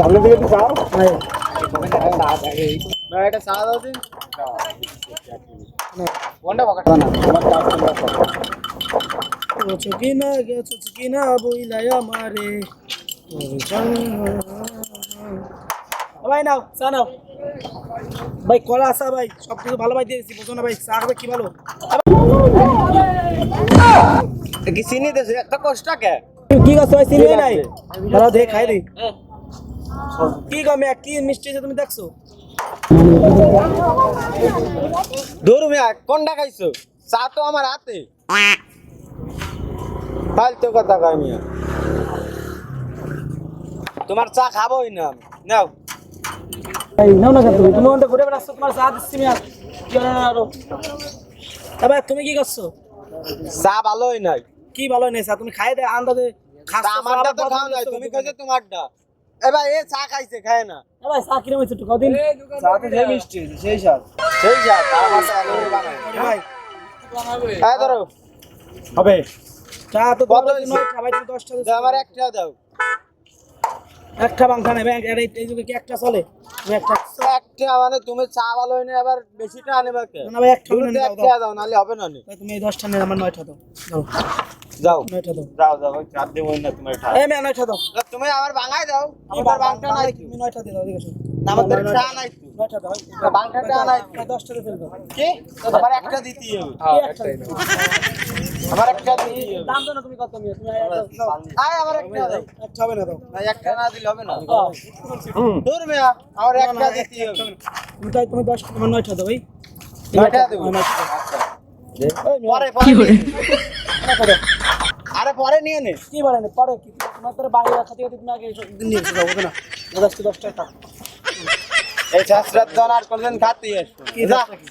সামনে দিকে একটু যাও। ভাই এটা চা দাও দিন। কোনটা পকেট না তোমার কাজ তোমরা করো। গেছো কি না বইলাই আমারে ভাই নাও চা নাও ভাই কলা আসা ভাই সব কিছু ভালো ভাই দিয়েছি বুঝো না ভাই চা খাবে কি ভালো কি চিনি দেছে এত কষ্ট কে কি করছো ভাই চিনি নাই দাঁড়াও দেখ খাই দি কি গমে কি মিষ্টি আছে তুমি দেখছো দূর মিয়া কোনটা খাইছো চা তো আমার হাতে ফালতু কথা কই মিয়া তোমার চা খাবোই না আমি নাও ভাই নাও না তুমি তুমি ওখানে ঘুরে বেড়াচ্ছ তোমার চা দিচ্ছি মিয়া কি না আরো তবে তুমি কি করছো চা ভালোই নাই কি ভালো নেই চা তুমি খাই দে আন্দাজে খাচ্ছ আমারটা তো খাও নাই তুমি কইছো তোমারটা এ ভাই এ চা খাইছে খায় না এ ভাই চা কিরম হইছে একটু কদিন চা তো সেই মিষ্টি সেই স্বাদ সেই স্বাদ আমার তো আলো বানাই ভাই এই ধরো হবে চা তো কত কত হইছে? নয় খাবাই তুমি 10টা দাও আমার একটা দাও একটা বাংলা নেবে এই যুগে কি একটা চলে তুমি একটা একটা মানে তুমি চা ভালোই না আবার বেশিটা আনেবা কে না ভাই একটা তুমি নিয়ে তো দাও একটা দাও নালে হবে না নি ভাই তুমি এই 10টা নিয়ে আমার 9টা দাও দাও যাও 9টা দাও যাও যাও ওই চার দেবই না তোমার ঠা এই মে 9টা দাও তুমি আমার ভাঙাই দাও আমার বাংটা নাই তুমি 9টা দিয়ে দাও দেখো আমাদের চা নাই তো 9টা দাও বাংটাটা নাই 10টা দিয়ে ফেলবো কি আমার একটা দিতে হবে কি একটা আমার একটা দিতে হবে দাম দাও না তুমি কত নিয়ে তুমি দাও আয় আমার একটা দাও একটা হবে না দাও না একটা না দিলে হবে না দূর মিয়া আমার একটা দিতে হবে তুমি তাই তুমি 10 তোমার 9টা দাও ভাই 9টা দেব আচ্ছা পরে পরে আরে পরে নিয়ে নে কি বলেন পরে কি তোমার তোর বাইরে খাতে খাতে তুমি আগে দিন নিয়ে যাও হবে না 10 টাকা এই শাস্ত্রাত জন আর কোনদিন খাতি আসছো কি যা দশটা কি?